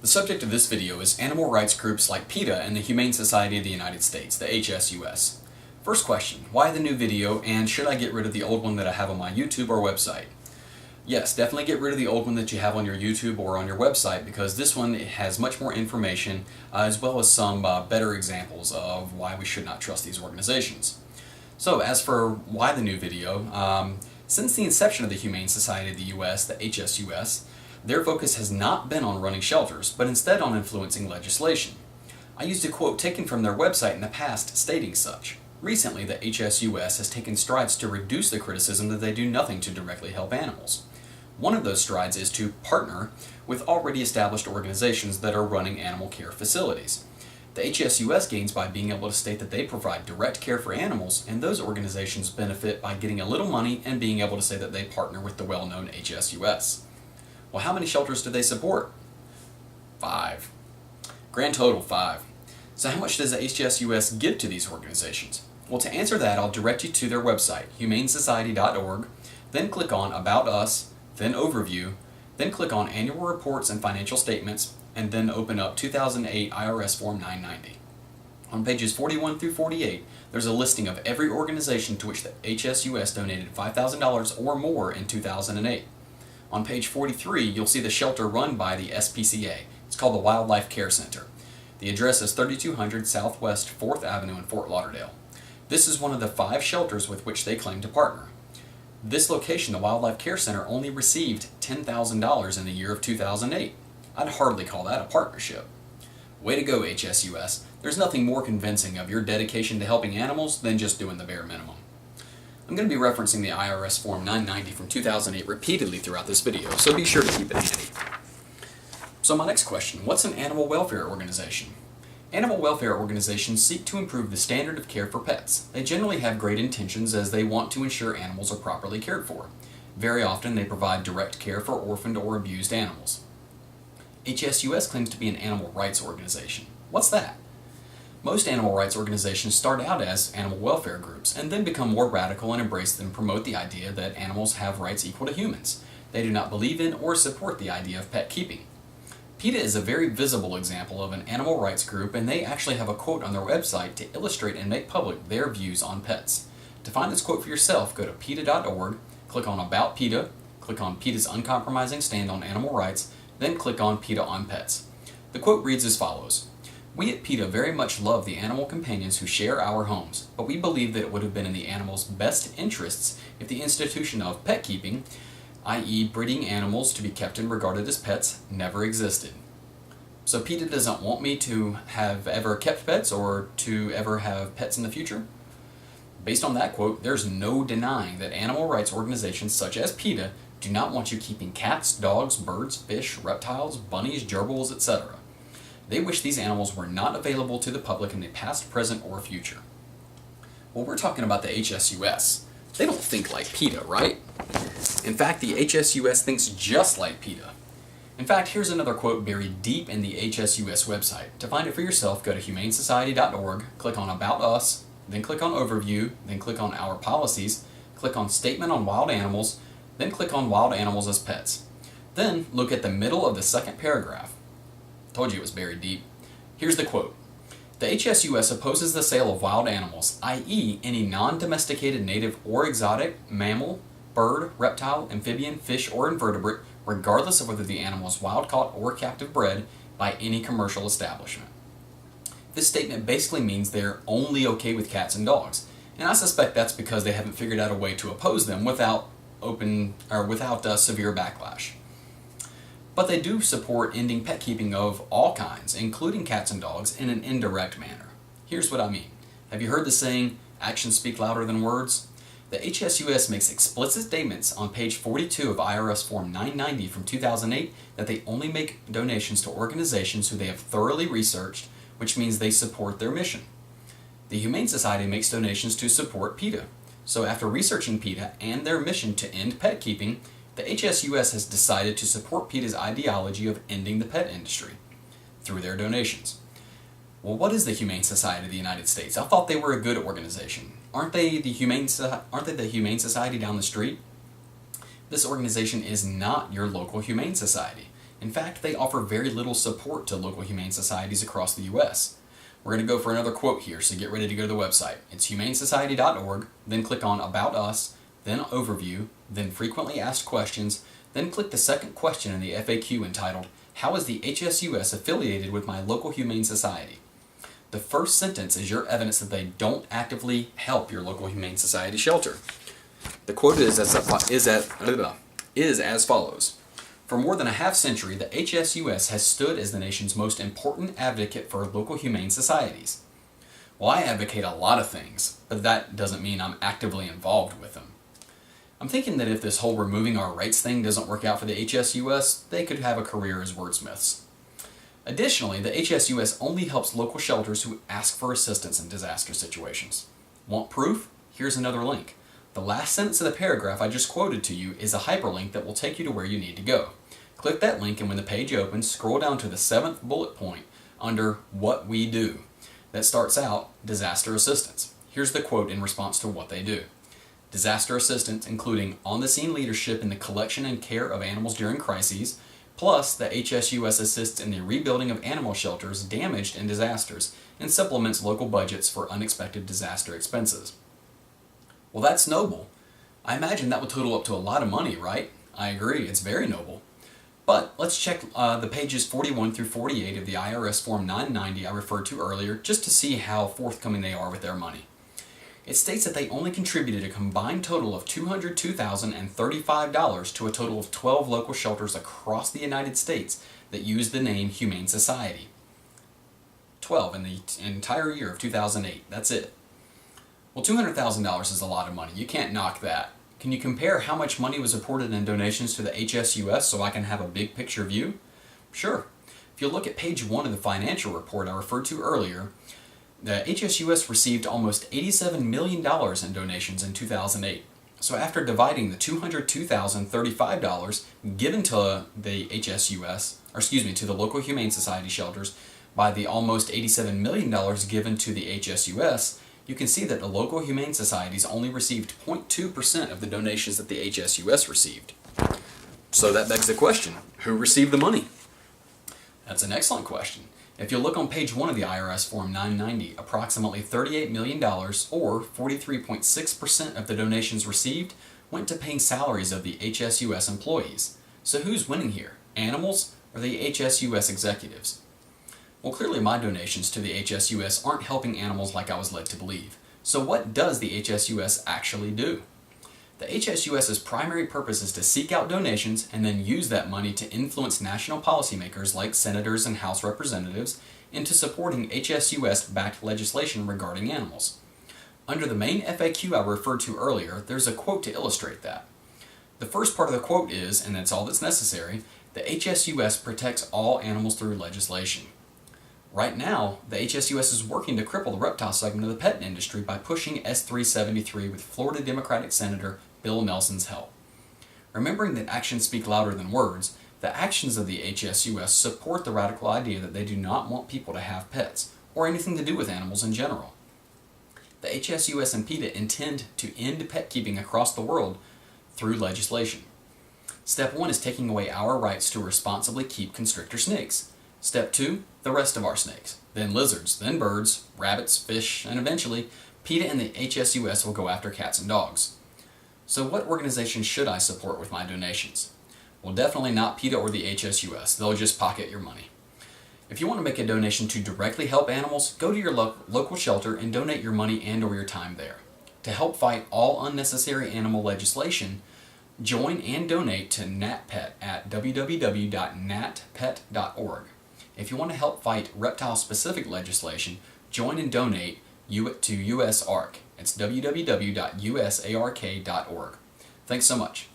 The subject of this video is animal rights groups like PETA and the Humane Society of the United States, the HSUS. First question, why the new video, and should I get rid of the old one that I have on my YouTube or website? Yes, definitely get rid of the old one that you have on your YouTube or on your website, because this one has much more information as well as some better examples of why we should not trust these organizations. So as for why the new video, since the inception of the Humane Society of the U.S., the HSUS, their focus has not been on running shelters, but instead on influencing legislation. I used a quote taken from their website in the past stating such. Recently, the HSUS has taken strides to reduce the criticism that they do nothing to directly help animals. One of those strides is to partner with already established organizations that are running animal care facilities. The HSUS gains by being able to state that they provide direct care for animals, and those organizations benefit by getting a little money and being able to say that they partner with the well-known HSUS. Well, how many shelters do they support? 5. Grand total 5. So how much does the HSUS give to these organizations? Well, to answer that, I'll direct you to their website, humanesociety.org, then click on About Us, then Overview, then click on Annual Reports and Financial Statements, and then open up 2008 IRS Form 990. On pages 41 through 48, there's a listing of every organization to which the HSUS donated $5,000 or more in 2008. On page 43, you'll see the shelter run by the SPCA. It's called the Wildlife Care Center. The address is 3200 Southwest 4th Avenue in Fort Lauderdale. This is one of the 5 shelters with which they claim to partner. This location, the Wildlife Care Center, only received $10,000 in the year of 2008. I'd hardly call that a partnership. Way to go, HSUS. There's nothing more convincing of your dedication to helping animals than just doing the bare minimum. I'm going to be referencing the IRS Form 990 from 2008 repeatedly throughout this video, so be sure to keep it handy. So my next question, what's an animal welfare organization? Animal welfare organizations seek to improve the standard of care for pets. They generally have great intentions as they want to ensure animals are properly cared for. Very often they provide direct care for orphaned or abused animals. HSUS claims to be an animal rights organization. What's that? Most animal rights organizations start out as animal welfare groups and then become more radical and embrace and promote the idea that animals have rights equal to humans. They do not believe in or support the idea of pet keeping. PETA is a very visible example of an animal rights group, and they actually have a quote on their website to illustrate and make public their views on pets. To find this quote for yourself, go to PETA.org, click on About PETA, click on PETA's uncompromising stand on animal rights, then click on PETA on Pets. The quote reads as follows. We at PETA very much love the animal companions who share our homes, but we believe that it would have been in the animals' best interests if the institution of pet keeping, i.e. breeding animals to be kept and regarded as pets, never existed. So PETA doesn't want me to have ever kept pets or to ever have pets in the future? Based on that quote, there's no denying that animal rights organizations such as PETA do not want you keeping cats, dogs, birds, fish, reptiles, bunnies, gerbils, etc. They wish these animals were not available to the public in the past, present, or future. Well, we're talking about the HSUS. They don't think like PETA, right? In fact, the HSUS thinks just like PETA. In fact, here's another quote buried deep in the HSUS website. To find it for yourself, go to humanesociety.org, click on About Us, then click on Overview, then click on Our Policies, click on Statement on Wild Animals, then click on Wild Animals as Pets. Then look at the middle of the second paragraph. Told you it was buried deep. Here's the quote. The HSUS opposes the sale of wild animals, i.e. any non-domesticated native or exotic mammal, bird, reptile, amphibian, fish, or invertebrate, regardless of whether the animal is wild-caught or captive bred, by any commercial establishment. This statement basically means they're only okay with cats and dogs, and I suspect that's because they haven't figured out a way to oppose them without severe backlash. But they do support ending pet keeping of all kinds, including cats and dogs, in an indirect manner. Here's what I mean. Have you heard the saying, actions speak louder than words? The HSUS makes explicit statements on page 42 of IRS Form 990 from 2008 that they only make donations to organizations who they have thoroughly researched, which means they support their mission. The Humane Society makes donations to support PETA. So after researching PETA and their mission to end pet keeping, the HSUS has decided to support PETA's ideology of ending the pet industry through their donations. Well, what is the Humane Society of the United States? I thought they were a good organization. Aren't they the Humane Society down the street? This organization is not your local Humane Society. In fact, they offer very little support to local humane societies across the U.S. We're going to go for another quote here, so get ready to go to the website. It's humanesociety.org, then click on About Us, then Overview, then Frequently Asked Questions, then click the second question in the FAQ entitled, How is the HSUS affiliated with my local humane society? The first sentence is your evidence that they don't actively help your local humane society shelter. The quote is as follows. For more than a half century, the HSUS has stood as the nation's most important advocate for local humane societies. Well, I advocate a lot of things, but that doesn't mean I'm actively involved with them. I'm thinking that if this whole removing our rights thing doesn't work out for the HSUS, they could have a career as wordsmiths. Additionally, the HSUS only helps local shelters who ask for assistance in disaster situations. Want proof? Here's another link. The last sentence of the paragraph I just quoted to you is a hyperlink that will take you to where you need to go. Click that link, and when the page opens, scroll down to the 7th bullet point under What We Do. That starts out, Disaster Assistance. Here's the quote in response to what they do. Disaster assistance, including on-the-scene leadership in the collection and care of animals during crises, plus the HSUS assists in the rebuilding of animal shelters damaged in disasters and supplements local budgets for unexpected disaster expenses. Well, that's noble. I imagine that would total up to a lot of money, right? I agree, it's very noble. But let's check the pages 41 through 48 of the IRS Form 990 I referred to earlier just to see how forthcoming they are with their money. It states that they only contributed a combined total of $202,035 to a total of 12 local shelters across the United States that use the name Humane Society. 12 in the entire year of 2008, that's it. Well, $200,000 is a lot of money. You can't knock that. Can you compare how much money was reported in donations to the HSUS so I can have a big picture view? Sure. If you look at page 1 of the financial report I referred to earlier, the HSUS received almost $87 million in donations in 2008. So after dividing the $202,035 given to the to the local Humane Society shelters by the almost $87 million given to the HSUS, you can see that the local Humane Societies only received 0.2% of the donations that the HSUS received. So that begs the question, who received the money? That's an excellent question. If you look on page 1 of the IRS Form 990, approximately $38 million, or 43.6% of the donations received, went to paying salaries of the HSUS employees. So who's winning here, animals or the HSUS executives? Well, clearly my donations to the HSUS aren't helping animals like I was led to believe. So what does the HSUS actually do? The HSUS's primary purpose is to seek out donations and then use that money to influence national policymakers like senators and House representatives into supporting HSUS-backed legislation regarding animals. Under the main FAQ I referred to earlier, there's a quote to illustrate that. The first part of the quote is, and that's all that's necessary, the HSUS protects all animals through legislation. Right now, the HSUS is working to cripple the reptile segment of the pet industry by pushing S373 with Florida Democratic Senator Bill Nelson's help. Remembering that actions speak louder than words, the actions of the HSUS support the radical idea that they do not want people to have pets, or anything to do with animals in general. The HSUS and PETA intend to end pet keeping across the world through legislation. Step 1 is taking away our rights to responsibly keep constrictor snakes. Step 2, the rest of our snakes, then lizards, then birds, rabbits, fish, and eventually, PETA and the HSUS will go after cats and dogs. So what organization should I support with my donations? Well, definitely not PETA or the HSUS. They'll just pocket your money. If you want to make a donation to directly help animals, go to your local shelter and donate your money and or your time there. To help fight all unnecessary animal legislation, join and donate to NatPet at www.natpet.org. If you want to help fight reptile-specific legislation, join and donate to USARK. It's www.usark.org. Thanks so much.